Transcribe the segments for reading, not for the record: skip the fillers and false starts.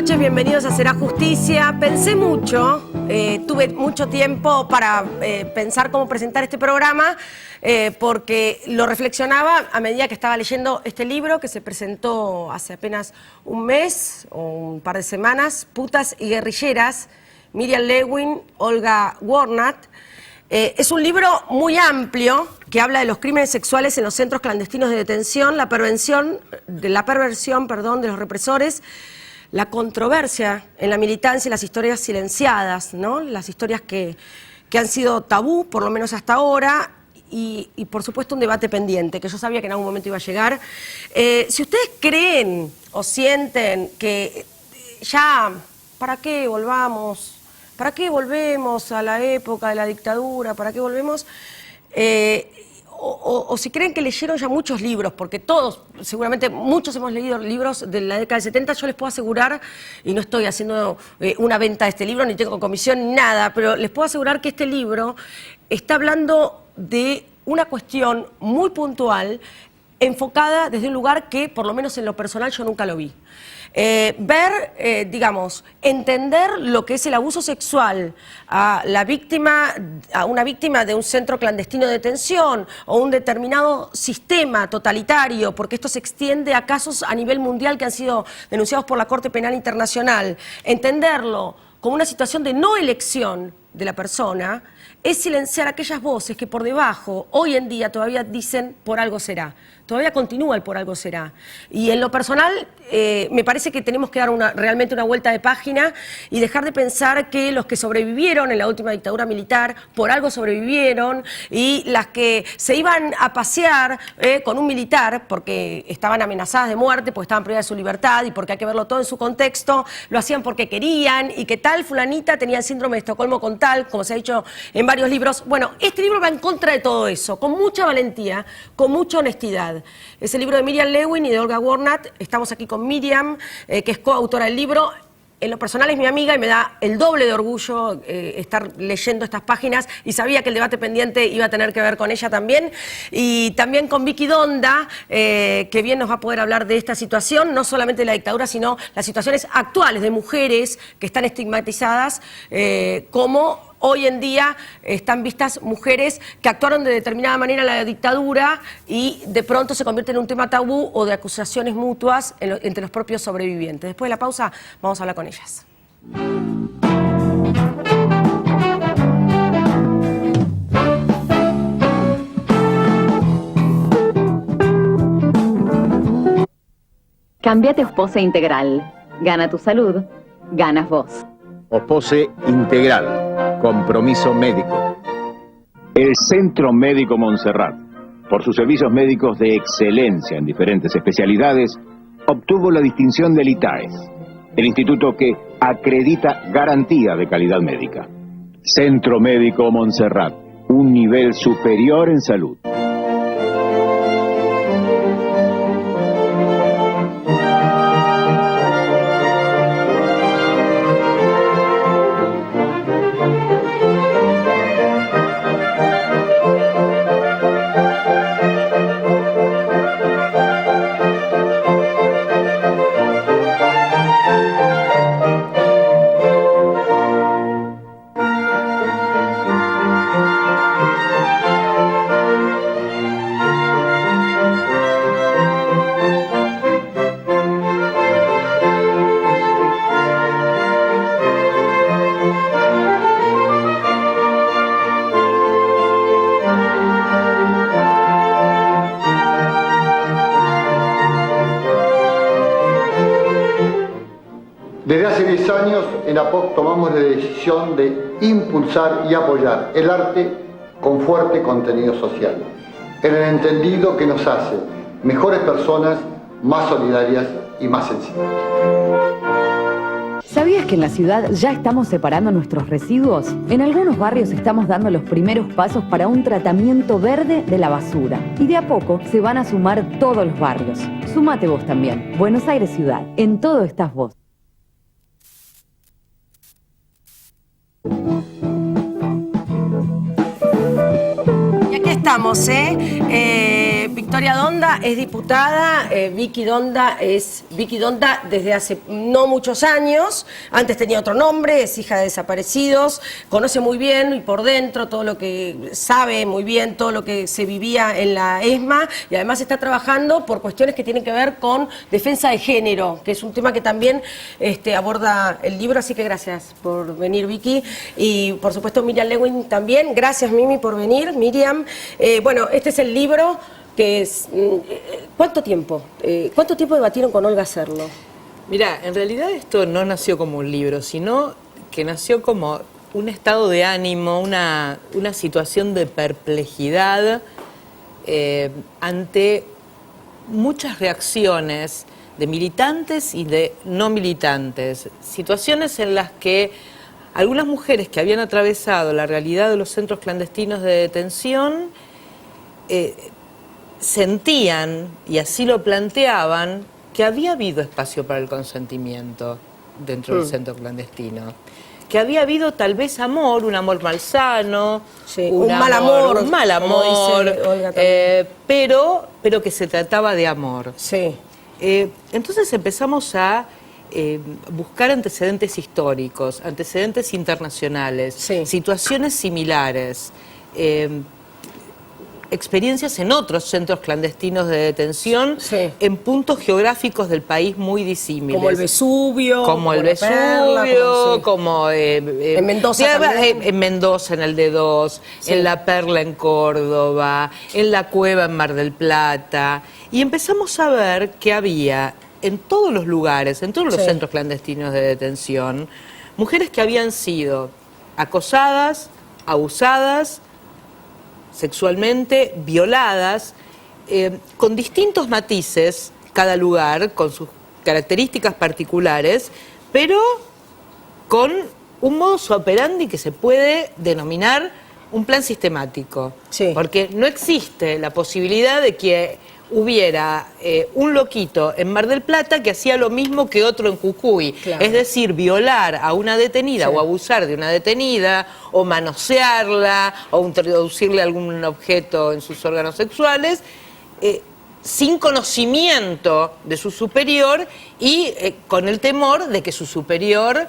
noches, bienvenidos a Será Justicia. Pensé mucho, tuve mucho tiempo para pensar cómo presentar este programa, porque lo reflexionaba a medida que estaba leyendo este libro que se presentó hace apenas un mes o un par de semanas, Putas y Guerrilleras, Miriam Lewin, Olga Warnat. Es un libro muy amplio que habla de los crímenes sexuales en los centros clandestinos de detención, la perversión de los represores, la controversia en la militancia y las historias silenciadas, ¿no? Las historias que han sido tabú, por lo menos hasta ahora, y por supuesto un debate pendiente, que yo sabía que en algún momento iba a llegar. Si ustedes creen o sienten que ya, ¿para qué volvamos? ¿Para qué volvemos a la época de la dictadura? ¿Para qué volvemos? O si creen que leyeron ya muchos libros, porque todos, seguramente muchos hemos leído libros de la década del 70, yo les puedo asegurar, y no estoy haciendo una venta de este libro, ni tengo comisión, ni nada, pero les puedo asegurar que este libro está hablando de una cuestión muy puntual, enfocada desde un lugar que, por lo menos en lo personal, yo nunca lo vi. Digamos, entender lo que es el abuso sexual a una víctima de un centro clandestino de detención o un determinado sistema totalitario, porque esto se extiende a casos a nivel mundial que han sido denunciados por la Corte Penal Internacional, entenderlo como una situación de no elección de la persona, es silenciar aquellas voces que por debajo, hoy en día, todavía dicen por algo será. Todavía continúa el por algo será. Y en lo personal, me parece que tenemos que dar realmente una vuelta de página y dejar de pensar que los que sobrevivieron en la última dictadura militar, por algo sobrevivieron, y las que se iban a pasear con un militar, porque estaban amenazadas de muerte, porque estaban privadas de su libertad y porque hay que verlo todo en su contexto, lo hacían porque querían, y que tal fulanita tenía el síndrome de Estocolmo con tal, como se ha dicho en varios libros. Bueno, este libro va en contra de todo eso, con mucha valentía, con mucha honestidad. Es el libro de Miriam Lewin y de Olga Warnat. Estamos aquí con Miriam, que es coautora del libro. En lo personal es mi amiga y me da el doble de orgullo estar leyendo estas páginas, y sabía que el debate pendiente iba a tener que ver con ella también. Y también con Vicky Donda, que bien nos va a poder hablar de esta situación, no solamente de la dictadura, sino las situaciones actuales de mujeres que están estigmatizadas, como hoy en día están vistas mujeres que actuaron de determinada manera en la dictadura y de pronto se convierte en un tema tabú o de acusaciones mutuas entre los propios sobrevivientes. Después de la pausa vamos a hablar con ellas. Cámbiate a Ospose Integral. Gana tu salud, ganas vos. Ospose Integral, compromiso médico. El Centro Médico Montserrat, por sus servicios médicos de excelencia en diferentes especialidades, obtuvo la distinción del ITAES, el instituto que acredita garantía de calidad médica. Centro Médico Montserrat, un nivel superior en salud. Desde hace 10 años en APOC tomamos la decisión de impulsar y apoyar el arte con fuerte contenido social, en el entendido que nos hace mejores personas, más solidarias y más sensibles. ¿Sabías que en la ciudad ya estamos separando nuestros residuos? En algunos barrios estamos dando los primeros pasos para un tratamiento verde de la basura. Y de a poco se van a sumar todos los barrios. Súmate vos también. Buenos Aires Ciudad. En todo estás vos. Y aquí estamos, Victoria Donda es diputada, Vicky Donda es Vicky Donda desde hace no muchos años, antes tenía otro nombre, es hija de desaparecidos, conoce muy bien y por dentro todo lo que sabe muy bien, todo lo que se vivía en la ESMA y además está trabajando por cuestiones que tienen que ver con defensa de género, que es un tema que también aborda el libro, así que gracias por venir, Vicky, y por supuesto Miriam Lewin también, gracias Mimi por venir, Miriam. Bueno, este es el libro que es... ¿Cuánto tiempo debatieron con Olga Serlo? Mirá, en realidad esto no nació como un libro, sino que nació como un estado de ánimo, una situación de perplejidad ante muchas reacciones de militantes y de no militantes, situaciones en las que algunas mujeres que habían atravesado la realidad de los centros clandestinos de detención sentían, y así lo planteaban, que había habido espacio para el consentimiento dentro del centro clandestino. Que había habido tal vez amor, un amor malsano, sí, un mal amor, pero que se trataba de amor. Sí. Entonces empezamos a buscar antecedentes históricos, antecedentes internacionales, sí, situaciones similares, experiencias en otros centros clandestinos de detención, sí, en puntos geográficos del país muy disímiles. Como el Vesubio. Como en Mendoza también. En Mendoza, en el D2, sí, en La Perla en Córdoba, en La Cueva en Mar del Plata. Y empezamos a ver que había en todos los lugares, en todos los sí, centros clandestinos de detención, mujeres que habían sido acosadas, abusadas sexualmente, violadas, con distintos matices, cada lugar, con sus características particulares, pero con un modus operandi que se puede denominar un plan sistemático. Sí. Porque no existe la posibilidad de que hubiera un loquito en Mar del Plata que hacía lo mismo que otro en Jujuy. Claro. Es decir, violar a una detenida, sí, o abusar de una detenida, o manosearla, o introducirle algún objeto en sus órganos sexuales, sin conocimiento de su superior y con el temor de que su superior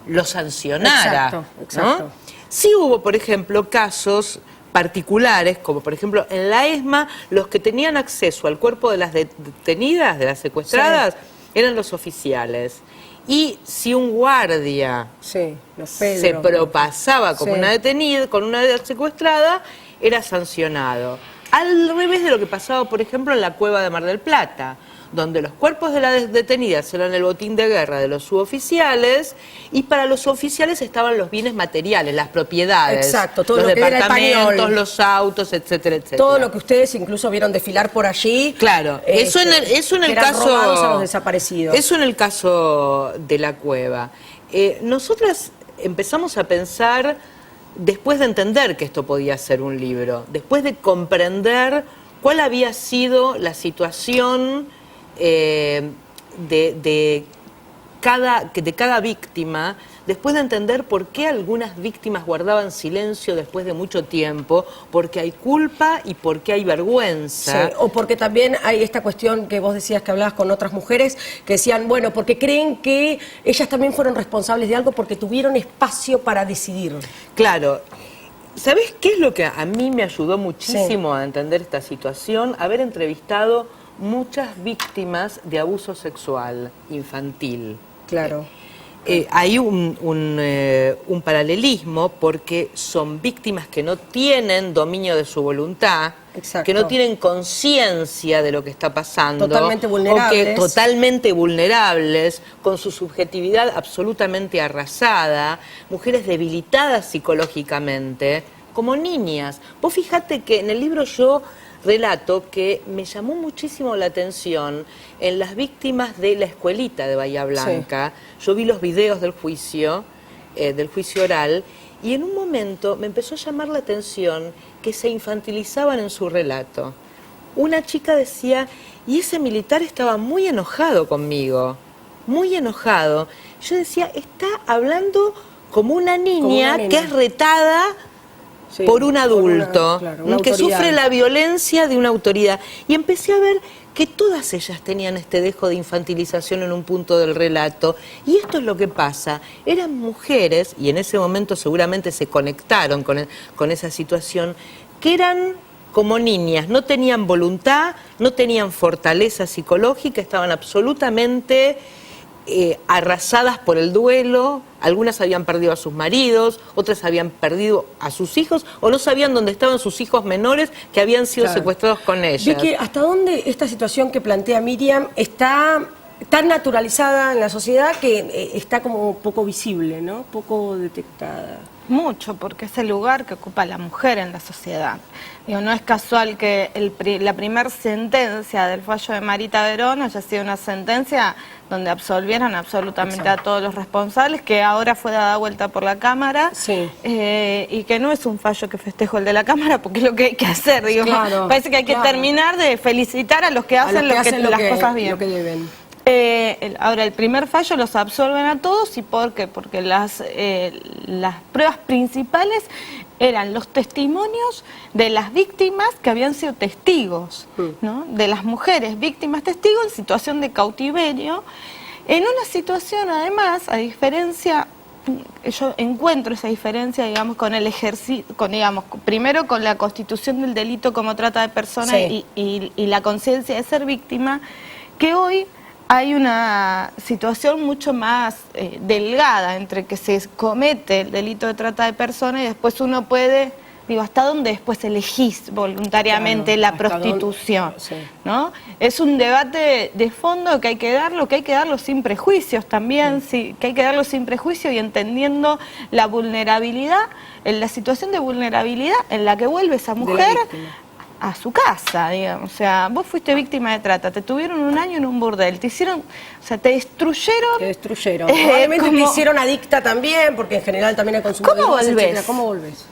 lo sancionara. Exacto, exacto. ¿No? Sí hubo, por ejemplo, casos particulares, como por ejemplo en la ESMA, los que tenían acceso al cuerpo de las detenidas, de las secuestradas, sí, eran los oficiales. Y si un guardia sí, se propasaba como, sí, una detenida, con una secuestrada, era sancionado. Al revés de lo que pasaba, por ejemplo, en la Cueva de Mar del Plata, donde los cuerpos de las detenidas eran el botín de guerra de los suboficiales y para los oficiales estaban los bienes materiales, las propiedades, exacto, todo los lo que departamentos, era el los autos, etcétera, etcétera. Todo lo que ustedes incluso vieron desfilar por allí. Claro, eso en el caso robados a los desaparecidos. Eso en el caso de la Cueva. Nosotras empezamos a pensar, después de entender que esto podía ser un libro, después de comprender cuál había sido la situación de cada víctima, después de entender por qué algunas víctimas guardaban silencio después de mucho tiempo, porque hay culpa y porque hay vergüenza. Sí, o porque también hay esta cuestión que vos decías que hablabas con otras mujeres, que decían, bueno, porque creen que ellas también fueron responsables de algo porque tuvieron espacio para decidir. Claro. ¿Sabés qué es lo que a mí me ayudó muchísimo, sí, a entender esta situación? Haber entrevistado muchas víctimas de abuso sexual infantil. Claro. Hay un paralelismo porque son víctimas que no tienen dominio de su voluntad, exacto, que no tienen conciencia de lo que está pasando, totalmente vulnerables, totalmente vulnerables, con su subjetividad absolutamente arrasada, mujeres debilitadas psicológicamente, como niñas. Vos fijate que en el libro yo relato que me llamó muchísimo la atención en las víctimas de la escuelita de Bahía Blanca. Sí. Yo vi los videos del juicio oral, y en un momento me empezó a llamar la atención que se infantilizaban en su relato. Una chica decía, y ese militar estaba muy enojado conmigo, muy enojado. Yo decía, está hablando como una niña que es retada Sí, por un adulto, una que autoridad. sufre la violencia de una autoridad. Y empecé a ver que todas ellas tenían este dejo de infantilización en un punto del relato. Y esto es lo que pasa. Eran mujeres, y en ese momento seguramente se conectaron con esa situación, que eran como niñas, no tenían voluntad, no tenían fortaleza psicológica, estaban absolutamente arrasadas por el duelo. Algunas habían perdido a sus maridos, otras habían perdido a sus hijos o no sabían dónde estaban sus hijos menores que habían sido secuestrados con ellas. Vicky, ¿hasta dónde esta situación que plantea Miriam está tan naturalizada en la sociedad que está como poco visible, ¿no? Poco detectada? Mucho, porque es el lugar que ocupa la mujer en la sociedad. Digo, no es casual que la primer sentencia del fallo de Marita Verón haya sido una sentencia donde absolvieron absolutamente a todos los responsables, que ahora fue dada vuelta por la Cámara, Sí. Y que no es un fallo que festejo el de la Cámara, porque es lo que hay que hacer. Digo, Claro, parece que hay que terminar de felicitar a los que hacen, las cosas bien. Lo que deben. Ahora, el primer fallo los absorben a todos. ¿Y por qué? Porque las pruebas principales eran los testimonios de las víctimas que habían sido testigos, ¿no? De las mujeres víctimas testigos en situación de cautiverio, en una situación además, a diferencia, yo encuentro esa diferencia, digamos, con el ejercicio, primero con la constitución del delito como trata de personas, Sí. y la conciencia de ser víctima, que hoy hay una situación mucho más delgada entre que se comete el delito de trata de personas y después uno puede, hasta dónde después elegís voluntariamente la prostitución, sí. ¿no? Es un debate de fondo que hay que darlo sin prejuicios también, sí, que hay que darlo sin prejuicio y entendiendo la vulnerabilidad, en la situación de vulnerabilidad en la que vuelve esa mujer a su casa, digamos. O sea, vos fuiste víctima de trata, te tuvieron un año en un burdel, te hicieron, o sea, te destruyeron. Te destruyeron. Probablemente te hicieron adicta también, porque en general también hay consumo de drogas, etcétera. ¿Cómo volvés?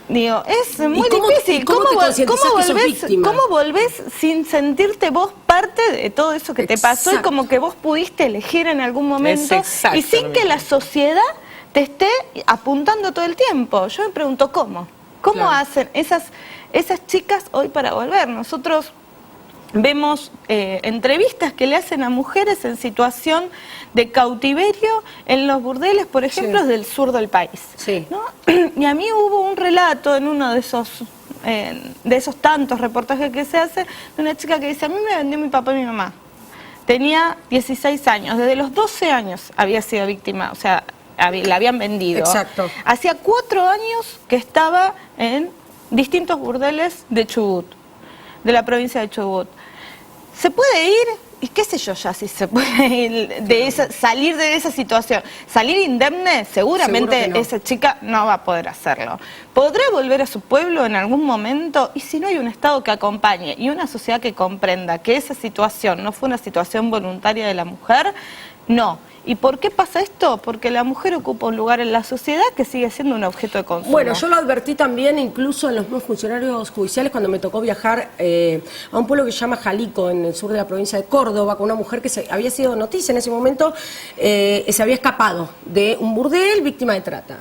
Digo, es muy cómo difícil. ¿cómo te concientizás que sos víctima? ¿Cómo volvés sin sentirte vos parte de todo eso que te pasó y como que vos pudiste elegir en algún momento y sin que la sociedad te esté apuntando todo el tiempo? Yo me pregunto, ¿cómo? ¿Cómo hacen esas chicas hoy para volver? Nosotros vemos entrevistas que le hacen a mujeres en situación de cautiverio en los burdeles, por ejemplo, del sur del país. Sí. ¿No? Y a mí hubo un relato en uno de esos tantos reportajes que se hace, de una chica que dice, a mí me vendió mi papá y mi mamá. Tenía 16 años, desde los 12 años había sido víctima, o sea, la habían vendido. Exacto. Hacía 4 años que estaba en distintos burdeles de Chubut, de la provincia de Chubut. ¿Se puede ir? Y qué sé yo ya si se puede ir salir de esa situación. Salir indemne, seguramente no. Esa chica no va a poder hacerlo. ¿Podrá volver a su pueblo en algún momento? Y si no hay un Estado que acompañe y una sociedad que comprenda que esa situación no fue una situación voluntaria de la mujer, no. ¿Y por qué pasa esto? Porque la mujer ocupa un lugar en la sociedad que sigue siendo un objeto de consumo. Bueno, yo lo advertí también incluso en los mismos funcionarios judiciales cuando me tocó viajar a un pueblo que se llama Jalico, en el sur de la provincia de Córdoba, con una mujer que había sido noticia en ese momento, se había escapado de un burdel víctima de trata.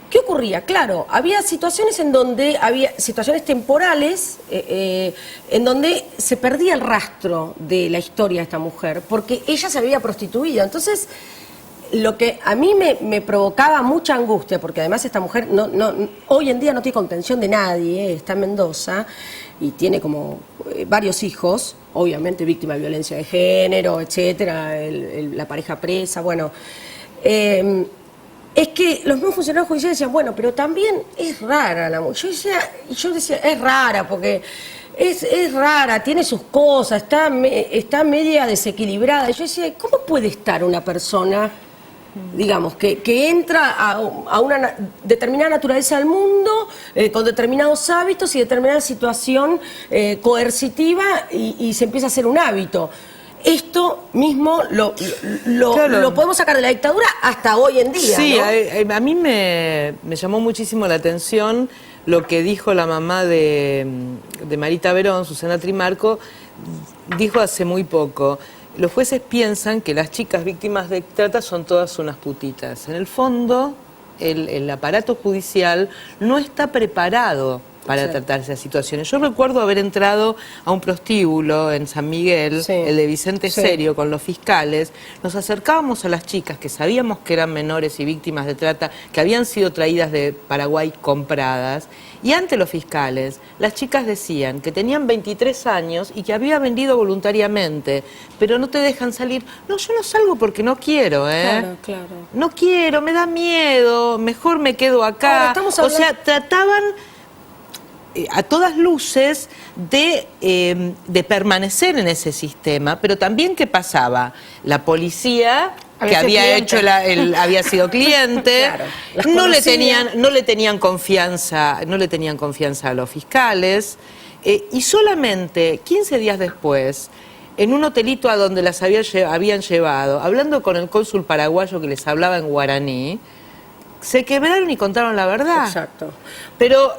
¿Qué ocurría? Claro, había situaciones en donde había situaciones temporales en donde se perdía el rastro de la historia de esta mujer, porque ella se había prostituido. Entonces, lo que a mí me provocaba mucha angustia, porque además esta mujer hoy en día no tiene contención de nadie, está en Mendoza y tiene como varios hijos, obviamente víctima de violencia de género, etcétera, la pareja presa, bueno. Es que los mismos funcionarios judiciales decían, bueno, pero también es rara la mujer. Yo decía, es rara, porque es rara, tiene sus cosas, está media desequilibrada. Y yo decía, ¿cómo puede estar una persona, digamos, que entra a una determinada naturaleza del mundo, con determinados hábitos y determinada situación coercitiva y se empieza a hacer un hábito? Esto mismo lo podemos sacar de la dictadura hasta hoy en día. Sí, ¿no? a mí me llamó muchísimo la atención lo que dijo la mamá de Marita Verón, Susana Trimarco, dijo hace muy poco. Los jueces piensan que las chicas víctimas de trata son todas unas putitas. En el fondo, el aparato judicial no está preparado para tratar esas situaciones. Yo recuerdo haber entrado a un prostíbulo en San Miguel, el de Vicente Serio, con los fiscales. Nos acercábamos a las chicas que sabíamos que eran menores y víctimas de trata, que habían sido traídas de Paraguay compradas, y ante los fiscales, las chicas decían que tenían 23 años y que habían vendido voluntariamente, pero no te dejan salir. No, yo no salgo porque no quiero, Claro, claro. No quiero, me da miedo, mejor me quedo acá. Ahora, estamos hablando... O sea, trataban a todas luces de permanecer en ese sistema, pero también ¿qué pasaba? La policía que había hecho había sido cliente, Claro, no le tenían confianza a los fiscales, y solamente 15 días después, en un hotelito a donde las habían llevado, hablando con el cónsul paraguayo que les hablaba en guaraní, se quebraron y contaron la verdad. Exacto. Pero,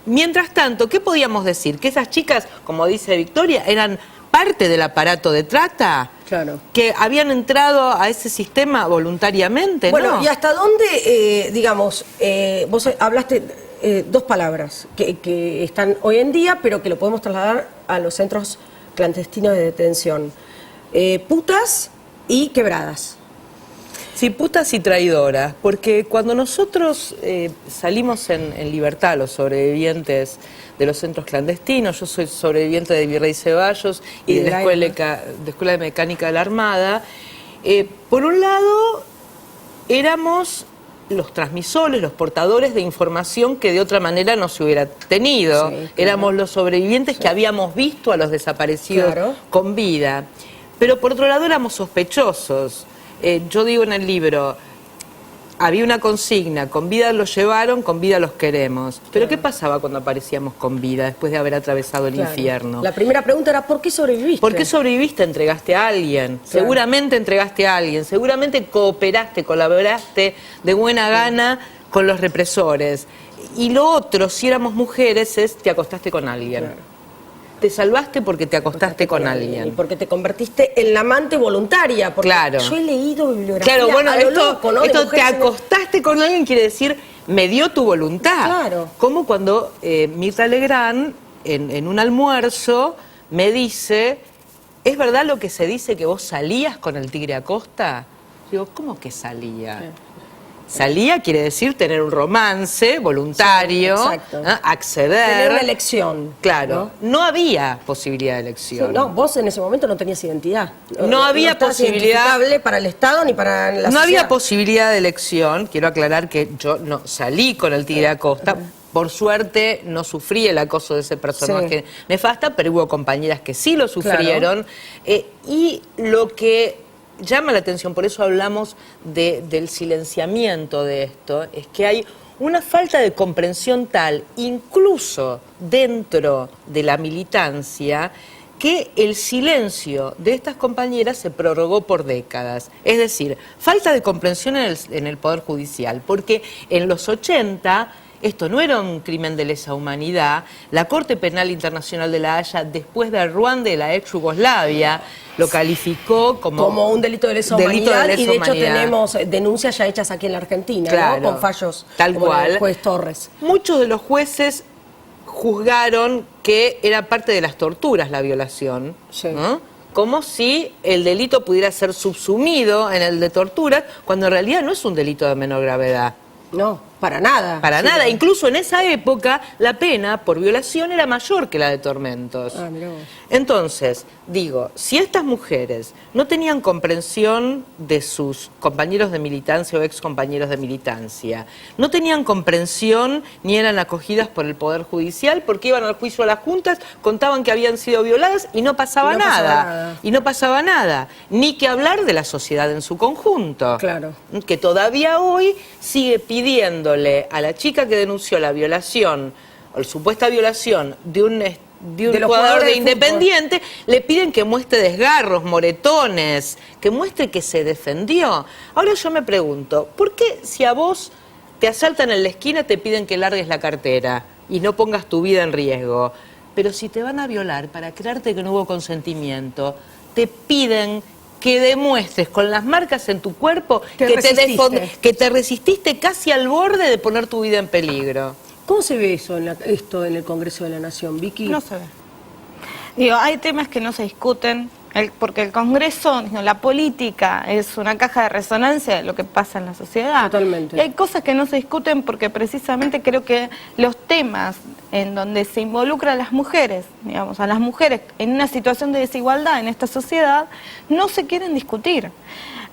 mientras tanto, ¿qué podíamos decir? Que esas chicas, como dice Victoria, eran parte del aparato de trata. Claro. Que habían entrado a ese sistema voluntariamente, Bueno, ¿no? ¿y hasta dónde, digamos, vos hablaste dos palabras que están hoy en día, pero que lo podemos trasladar a los centros clandestinos de detención? Putas y quebradas. Sí, putas y traidoras, porque cuando nosotros salimos en libertad, los sobrevivientes de los centros clandestinos, yo soy sobreviviente de Virrey Ceballos y de la Escuela de Mecánica de la Armada, por un lado éramos los transmisores, los portadores de información que de otra manera no se hubiera tenido. Sí, claro. Éramos los sobrevivientes que habíamos visto a los desaparecidos con vida. Pero por otro lado éramos sospechosos. Yo digo en el libro, había una consigna, con vida los llevaron, con vida los queremos. Pero ¿qué pasaba cuando aparecíamos con vida después de haber atravesado el infierno? La primera pregunta era, ¿por qué sobreviviste? ¿Por qué sobreviviste? Entregaste a alguien. Seguramente entregaste a alguien. Seguramente cooperaste, colaboraste de buena gana con los represores. Y lo otro, si éramos mujeres, es te acostaste con alguien. Te salvaste porque te acostaste con alguien. Y porque te convertiste en la amante voluntaria. Porque yo he leído bibliografía. Claro, bueno, loco, ¿no? esto te acostaste con alguien quiere decir, me dio tu voluntad. Claro. Como cuando Mirta Legrand, en un almuerzo, me dice, ¿es verdad lo que se dice que vos salías con el Tigre Acosta? Digo, ¿cómo que salía? Salía quiere decir tener un romance voluntario, acceder. Tener una elección. Claro, no había posibilidad de elección. Sí, no, vos en ese momento no tenías identidad. No había posibilidad para el Estado ni para la sociedad. No había posibilidad de elección. Quiero aclarar que yo no salí con el Tigre Acosta. Por suerte no sufrí el acoso de ese personaje nefasta, pero hubo compañeras que sí lo sufrieron. Y lo que llama la atención, por eso hablamos del silenciamiento de esto, es que hay una falta de comprensión tal, incluso dentro de la militancia, que el silencio de estas compañeras se prorrogó por décadas. Es decir, falta de comprensión en el Poder Judicial, porque en los 80... esto no era un crimen de lesa humanidad. La Corte Penal Internacional de La Haya, después de Ruanda y la ex Yugoslavia, lo calificó como un delito de lesa humanidad. Y de hecho tenemos denuncias ya hechas aquí en la Argentina, ¿no? Con fallos tal cual. El juez Torres. Muchos de los jueces juzgaron que era parte de las torturas la violación, ¿no? Como si el delito pudiera ser subsumido en el de torturas, cuando en realidad no es un delito de menor gravedad. No, para nada. Para nada. Incluso en esa época la pena por violación era mayor que la de tormentos. Mirá vos. Entonces, digo, si estas mujeres no tenían comprensión de sus compañeros de militancia o ex compañeros de militancia, no tenían comprensión ni eran acogidas por el Poder Judicial porque iban al juicio a las juntas, contaban que habían sido violadas y no pasaba nada. Y no pasaba nada. Ni que hablar de la sociedad en su conjunto. Claro. Que todavía hoy sigue pidiéndole a la chica que denunció la violación o la supuesta violación de un jugador de Independiente, le piden que muestre desgarros, moretones, que muestre que se defendió. Ahora yo me pregunto, ¿por qué si a vos te asaltan en la esquina te piden que largues la cartera y no pongas tu vida en riesgo? Pero si te van a violar para creerte que no hubo consentimiento, te piden que demuestres con las marcas en tu cuerpo Que resististe. que te resististe casi al borde de poner tu vida en peligro. ¿Cómo se ve eso esto en el Congreso de la Nación, Vicky? No se ve. Digo, hay temas que no se discuten, porque el Congreso, digo, la política es una caja de resonancia de lo que pasa en la sociedad. Totalmente. Y hay cosas que no se discuten porque precisamente creo que los temas en donde se involucran las mujeres, digamos, a las mujeres en una situación de desigualdad en esta sociedad, no se quieren discutir.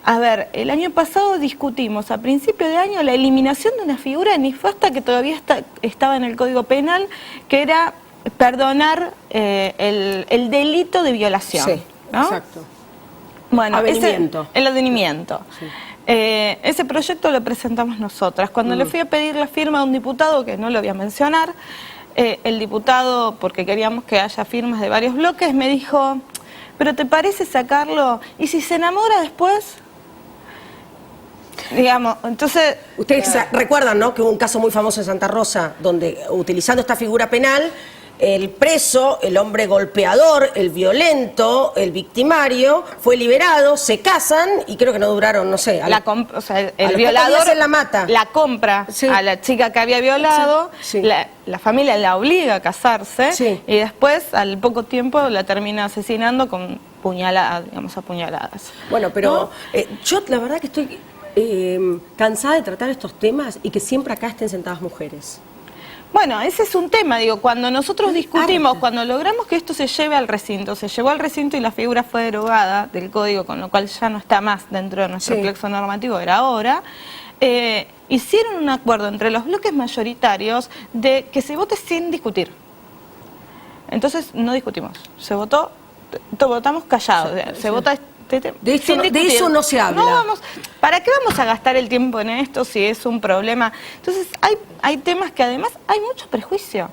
A ver, el año pasado discutimos a principio de año la eliminación de una figura nefasta que todavía estaba en el Código Penal, que era perdonar el delito de violación. Sí, ¿no? exacto. Bueno, Avenimiento. el avenimiento. Sí. Ese proyecto lo presentamos nosotras. Cuando le fui a pedir la firma a un diputado, que no lo voy a mencionar, el diputado, porque queríamos que haya firmas de varios bloques, me dijo, ¿pero te parece sacarlo? ¿Y si se enamora después? Digamos, entonces... Ustedes recuerdan, ¿no?, que hubo un caso muy famoso en Santa Rosa, donde utilizando esta figura penal, el preso, el hombre golpeador, el violento, el victimario, fue liberado, se casan y creo que no duraron, no sé... o sea, el los violador pocos días la mata. la compra Sí. a la chica que había violado, Sí. la familia la obliga a casarse Sí. y después, al poco tiempo, la termina asesinando con apuñaladas. Bueno, pero yo la verdad que estoy cansada de tratar estos temas y que siempre acá estén sentadas mujeres. Bueno, ese es un tema, digo, cuando nosotros discutimos, cuando logramos que esto se lleve al recinto, se llevó al recinto y la figura fue derogada del código, con lo cual ya no está más dentro de nuestro plexo normativo, era ahora, hicieron un acuerdo entre los bloques mayoritarios de que se vote sin discutir. Entonces no discutimos, se votó, votamos callados, se vota... De eso no se habla. ¿Para qué vamos a gastar el tiempo en esto si es un problema? Entonces, hay temas que además hay mucho prejuicio.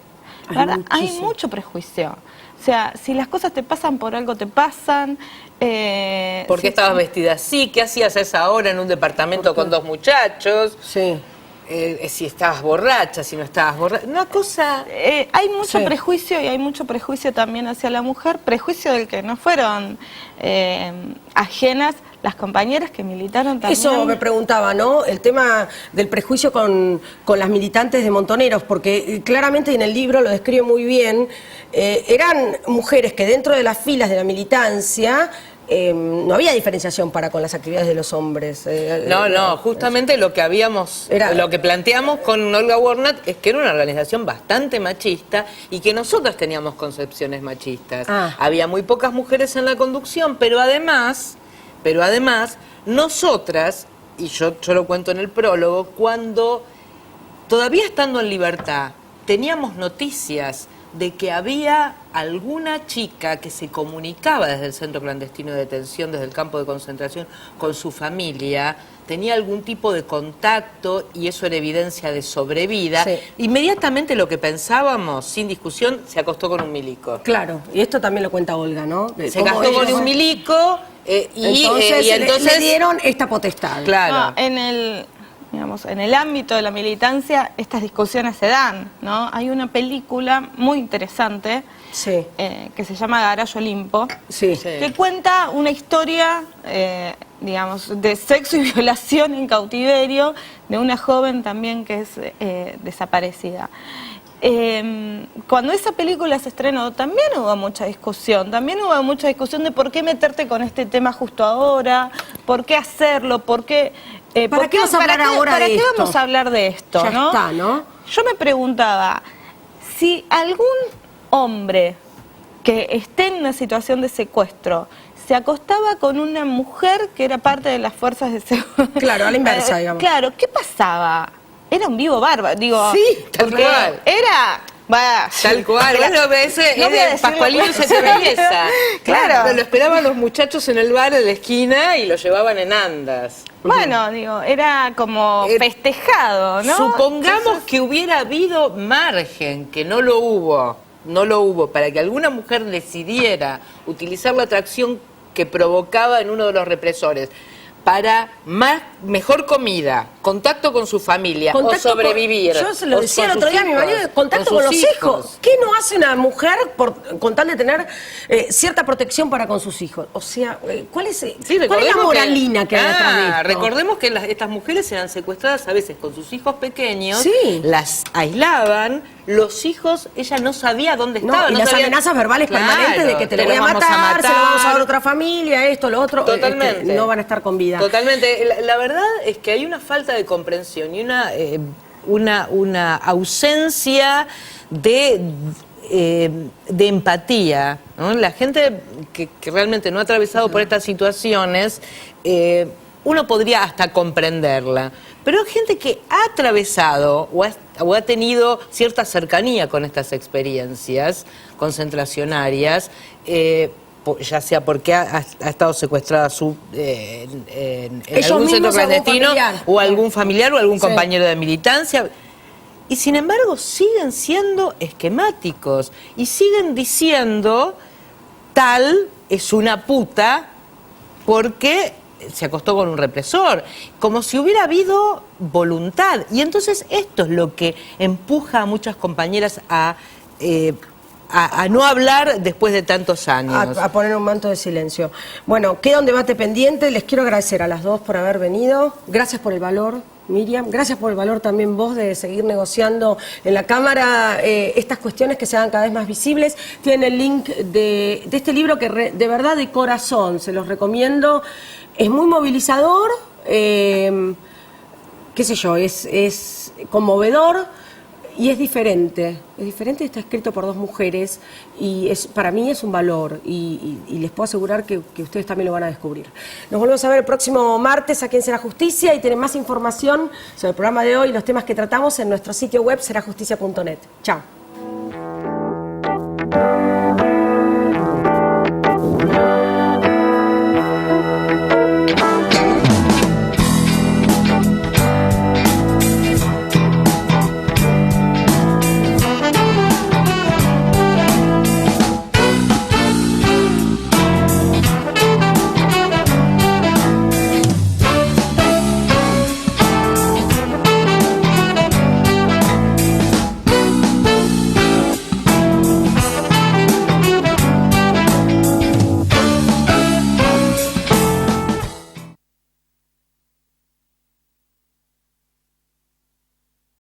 ¿Verdad? Hay mucho prejuicio. O sea, si las cosas te pasan por algo, te pasan. ¿Por qué estabas vestida así? ¿Qué hacías a esa hora en un departamento con dos muchachos? Sí. Si estabas borracha, si no estabas borracha. Una cosa... hay mucho prejuicio y hay mucho prejuicio también hacia la mujer, prejuicio del que no fueron ajenas las compañeras que militaron también. Eso me preguntaba, ¿no? El tema del prejuicio con las militantes de Montoneros, porque claramente en el libro lo describe muy bien, eran mujeres que dentro de las filas de la militancia... no había diferenciación para con las actividades de los hombres. No, justamente lo que planteamos con Olga Warnat es que era una organización bastante machista y que nosotras teníamos concepciones machistas. Había muy pocas mujeres en la conducción, pero además, nosotras, y yo lo cuento en el prólogo, cuando todavía estando en libertad, teníamos noticias de que había alguna chica que se comunicaba desde el centro clandestino de detención, desde el campo de concentración, con su familia, tenía algún tipo de contacto y eso era evidencia de sobrevida. Inmediatamente lo que pensábamos, sin discusión, se acostó con un milico. Claro, y esto también lo cuenta Olga, ¿no? Se acostó con un milico y entonces le dieron esta potestad. Claro. En el ámbito de la militancia estas discusiones se dan, ¿no? Hay una película muy interesante que se llama Garayo Olimpo, que cuenta una historia, de sexo y violación en cautiverio de una joven también que es desaparecida. Cuando esa película se estrenó también hubo mucha discusión, de por qué meterte con este tema justo ahora, por qué hacerlo, ¿Para qué vamos a hablar de esto? Ya está, ¿no? Yo me preguntaba, si algún hombre que esté en una situación de secuestro se acostaba con una mujer que era parte de las fuerzas de seguridad. Claro, a la inversa, digamos. Claro, ¿qué pasaba? Era un vivo bárbaro, tal cual. Tal cual, Pascualino se belleza. Claro. Lo esperaban los muchachos en el bar de la esquina y lo llevaban en andas. Bueno, era como festejado, ¿no? Supongamos que hubiera habido margen, que no lo hubo, para que alguna mujer decidiera utilizar la atracción que provocaba en uno de los represores para mejor comida, contacto con su familia, Contacto o sobrevivir. Yo se lo o decía con el otro sus día a mi marido, hijos, contacto con con los sus hijos. ¿Qué no hace una mujer con tal de tener cierta protección para con sus hijos? O sea, ¿cuál es la moralina que hay detrás de esto? Recordemos que estas mujeres eran secuestradas a veces con sus hijos pequeños, Sí. las aislaban, los hijos, ella no sabía dónde estaban. Y no las sabía... amenazas verbales Claro, permanentes de que te lo voy a vamos matar, se lo vamos a dar a otra familia, esto, lo otro, Totalmente. no van a estar con vida. Totalmente. La verdad es que hay una falta de comprensión y una ausencia de empatía, ¿no? La gente que realmente no ha atravesado por estas situaciones, uno podría hasta comprenderla, pero hay gente que ha atravesado o ha tenido cierta cercanía con estas experiencias concentracionarias, ya sea porque ha estado secuestrada en algún centro clandestino o algún familiar o algún compañero de militancia. Y sin embargo siguen siendo esquemáticos y siguen diciendo tal es una puta porque se acostó con un represor, como si hubiera habido voluntad. Y entonces esto es lo que empuja a muchas compañeras a no hablar después de tantos años. A poner un manto de silencio. Bueno, queda un debate pendiente. Les quiero agradecer a las dos por haber venido. Gracias por el valor, Miriam. Gracias por el valor también vos de seguir negociando en la Cámara estas cuestiones que se hagan cada vez más visibles. Tienen el link de este libro que de verdad de corazón se los recomiendo. Es muy movilizador, qué sé yo, es conmovedor. Y es diferente, está escrito por dos mujeres y para mí es un valor y les puedo asegurar que ustedes también lo van a descubrir. Nos volvemos a ver el próximo martes aquí en Será Justicia y tienen más información sobre el programa de hoy y los temas que tratamos en nuestro sitio web serajusticia.net. Chao.